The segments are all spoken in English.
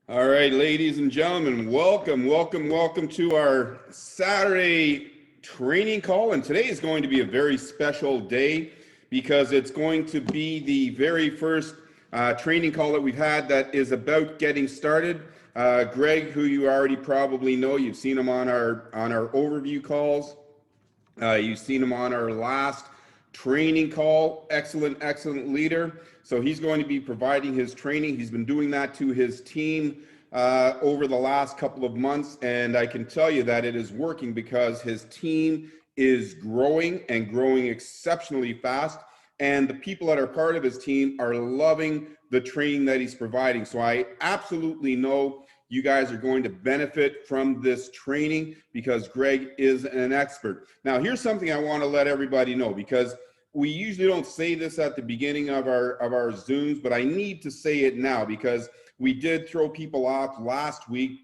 All right, ladies and gentlemen, welcome to our Saturday training call. And today is going to be a very special day because it's going to be the very first training call that we've had that is about getting started. Greg, who you already probably know, you've seen him on our overview calls. You've seen him on our last training call. Excellent leader. So he's going to be providing his training. He's been doing that to his team over the last couple of months. And I can tell you that it is working because his team is growing and growing exceptionally fast. And the people that are part of his team are loving the training that he's providing. So I absolutely know you guys are going to benefit from this training because Greg is an expert. Now, here's something I want to let everybody know, because we usually don't say this at the beginning of our Zooms, but I need to say it now because we did throw people off last week.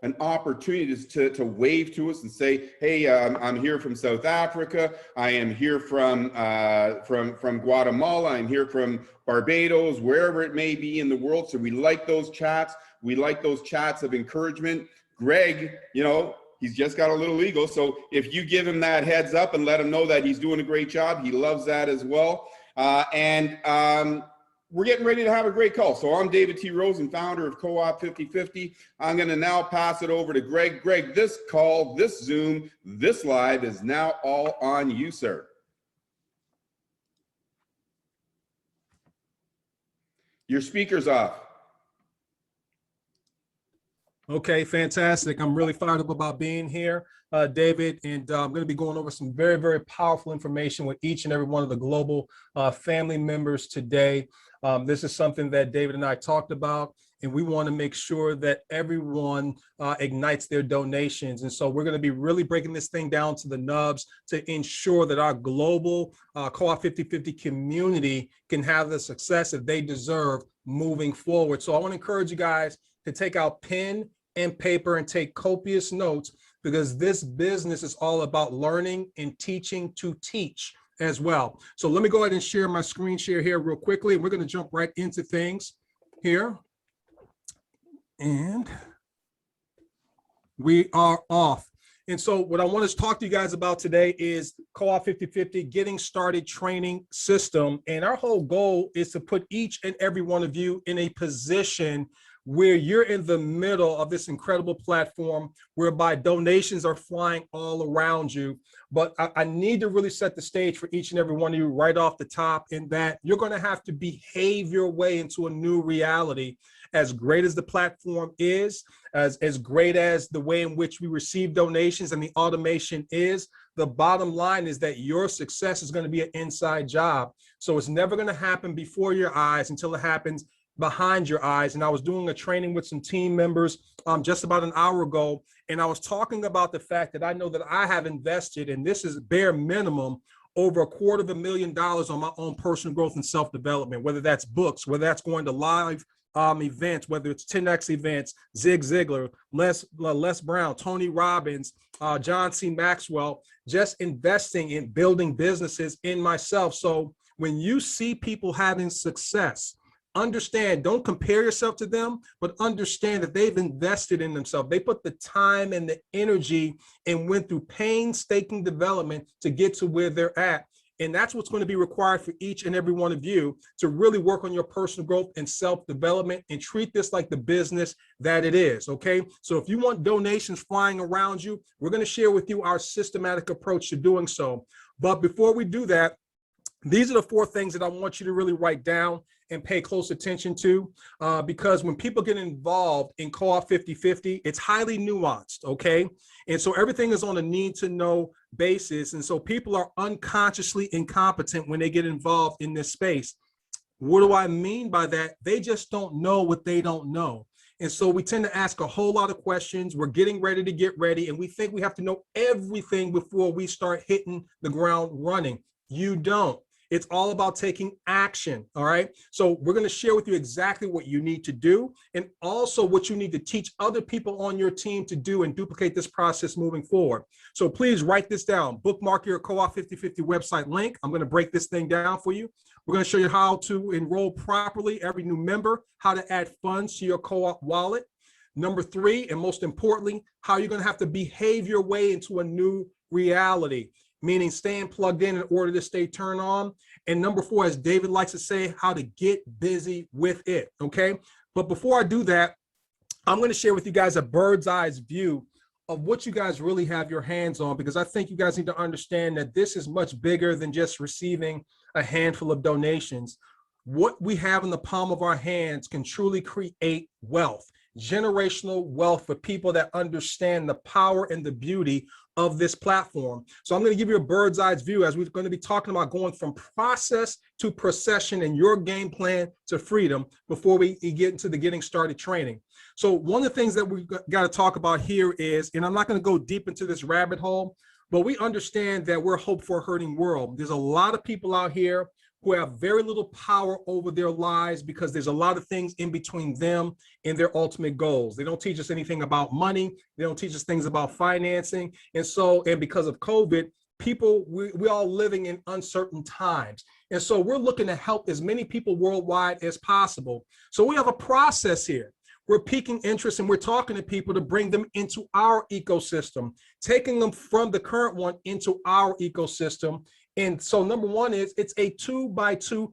An opportunity to wave to us and say, hey, I'm here from South Africa. I am here from Guatemala. I'm here from Barbados, wherever it may be in the world. So we like those chats. We like those chats of encouragement. Greg, you know, he's just got a little ego. So if you give him that heads up and let him know that he's doing a great job, he loves that as well. We're getting ready to have a great call. So I'm David T. Rosen, founder of Coop5050. I'm going to now pass it over to Greg. Greg, this call, this Zoom, this live is now all on you, sir. Your speaker's off. Okay, fantastic. I'm really fired up about being here, David, and I'm going to be going over some very, very powerful information with each and every one of the global family members today. This is something that David and I talked about, and we want to make sure that everyone ignites their donations. And so we're going to be really breaking this thing down to the nubs to ensure that our global Co-op5050 community can have the success that they deserve moving forward. So I want to encourage you guys to take out pen and paper and take copious notes, because this business is all about learning and teaching to teach as well. So let me go ahead and share my screen share here real quickly. We're going to jump right into things here. And we are off. And so what I want to talk to you guys about today is Co-op5050 Getting Started Training System. And our whole goal is to put each and every one of you in a position where you're in the middle of this incredible platform whereby donations are flying all around you. But I need to really set the stage for each and every one of you right off the top, in that you're going to have to behave your way into a new reality. As great as the platform is, as great as the way in which we receive donations and the automation is, the bottom line is that your success is going to be an inside job. So it's never going to happen before your eyes until it happens behind your eyes. And I was doing a training with some team members just about an hour ago, and I was talking about the fact that I know that I have invested, and this is bare minimum, over $250,000 on my own personal growth and self-development, whether that's books, whether that's going to live events, whether it's 10X events, Zig Ziglar, Les Brown, Tony Robbins, John C. Maxwell, just investing in building businesses in myself. So when you see people having success, understand, don't compare yourself to them, but understand that they've invested in themselves. They put the time and the energy and went through painstaking development to get to where they're at. And that's what's going to be required for each and every one of you, to really work on your personal growth and self-development and treat this like the business that it is, okay? So if you want donations flying around you, we're going to share with you our systematic approach to doing so. But before we do that, these are the 4 things that I want you to really write down and pay close attention to, because when people get involved in Co-op5050, it's highly nuanced, okay? And so everything is on a need to know basis. And so people are unconsciously incompetent when they get involved in this space. What do I mean by that? They just don't know what they don't know. And so we tend to ask a whole lot of questions. We're getting ready to get ready, and we think we have to know everything before we start hitting the ground running. You don't. It's all about taking action. All right. So we're going to share with you exactly what you need to do and also what you need to teach other people on your team to do and duplicate this process moving forward. So please write this down. Bookmark your Co-op5050 website link. I'm going to break this thing down for you. We're going to show you how to enroll properly every new member, how to add funds to your co-op wallet. Number 3, and most importantly, how you're going to have to behave your way into a new reality, meaning staying plugged in order to stay turned on. And number 4, as David likes to say, how to get busy with it. Okay. But before I do that, I'm going to share with you guys a bird's eye view of what you guys really have your hands on, because I think you guys need to understand that this is much bigger than just receiving a handful of donations. What we have in the palm of our hands can truly create wealth. Generational wealth for people that understand the power and the beauty of this platform. So I'm going to give you a bird's eye view as we're going to be talking about going from process to procession and your game plan to freedom before we get into the getting started training. So one of the things that we got to talk about here is, and I'm not going to go deep into this rabbit hole, but we understand that we're hope for a hurting world. There's a lot of people out here who have very little power over their lives because there's a lot of things in between them and their ultimate goals. They don't teach us anything about money. They don't teach us things about financing. And because of COVID, we're all living in uncertain times. And so we're looking to help as many people worldwide as possible. So we have a process here. We're piquing interest and we're talking to people to bring them into our ecosystem, taking them from the current one into our ecosystem. And so number 1 is it's a 2x2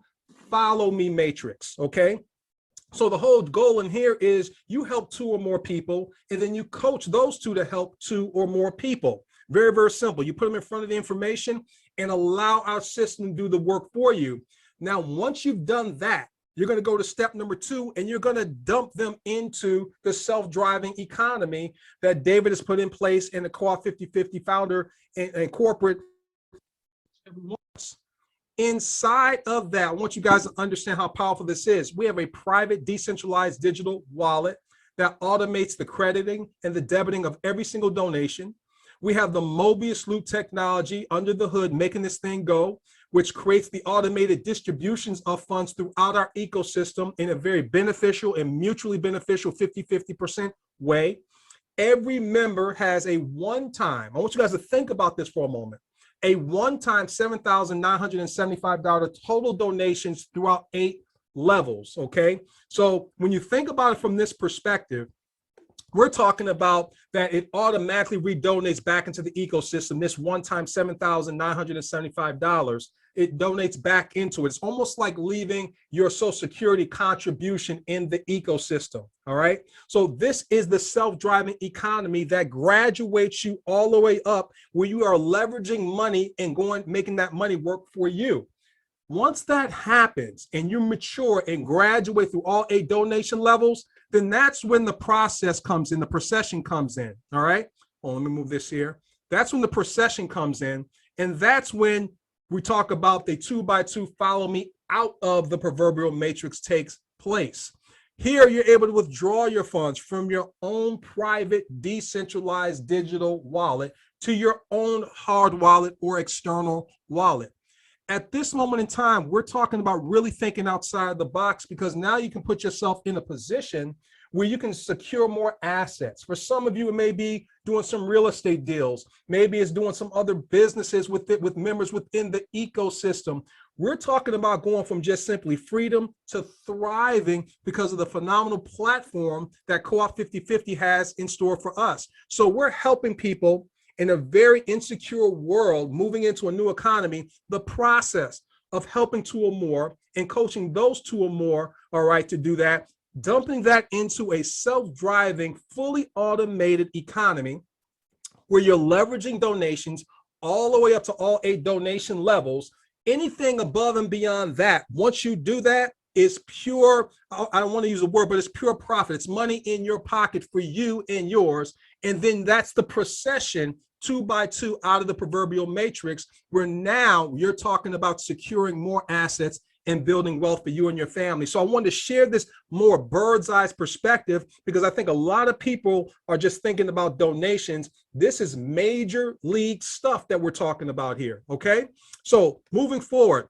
follow me matrix. Okay. So the whole goal in here is you help 2 or more people, and then you coach those 2 to help 2 or more people. Very, very simple. You put them in front of the information and allow our system to do the work for you. Now, once you've done that, you're going to go to step number 2, and you're going to dump them into the self-driving economy that David has put in place, and the Co-op5050 founder and corporate wants. Inside of that, I want you guys to understand how powerful this is. We have a private, decentralized digital wallet that automates the crediting and the debiting of every single donation. We have the Mobius loop technology under the hood making this thing go, which creates the automated distributions of funds throughout our ecosystem in a very beneficial and mutually beneficial 50-50% way. Every member has a one-time, I want you guys to think about this for a moment, a one-time $7,975 total donations throughout 8 levels, okay? So when you think about it from this perspective, we're talking about that it automatically redonates back into the ecosystem. This one-time $7,975, it donates back into it. It's almost like leaving your Social Security contribution in the ecosystem, all right? So this is the self-driving economy that graduates you all the way up where you are leveraging money and making that money work for you. Once that happens and you mature and graduate through all 8 donation levels, then that's when the process comes in, the procession comes in, all right? Oh, let me move this here. That's when the procession comes in, and that's when we talk about the 2x2 follow me out of the proverbial matrix takes place. Here, you're able to withdraw your funds from your own private, decentralized digital wallet to your own hard wallet or external wallet. At this moment in time, we're talking about really thinking outside the box, because now you can put yourself in a position where you can secure more assets. For some of you, it may be doing some real estate deals. Maybe it's doing some other businesses with members within the ecosystem. We're talking about going from just simply freedom to thriving because of the phenomenal platform that Co-op5050 has in store for us. So we're helping people in a very insecure world moving into a new economy, the process of helping 2 or more and coaching those 2 or more, all right, to do that, dumping that into a self-driving, fully automated economy where you're leveraging donations all the way up to all 8 donation levels. Anything above and beyond that, once you do that, is pure, I don't want to use a word, but it's pure profit. It's money in your pocket for you and yours. And then that's the procession 2x2 out of the proverbial matrix, where now you're talking about securing more assets and building wealth for you and your family. So I wanted to share this more bird's eye perspective, because I think a lot of people are just thinking about donations. This is major league stuff that we're talking about here, okay? So moving forward,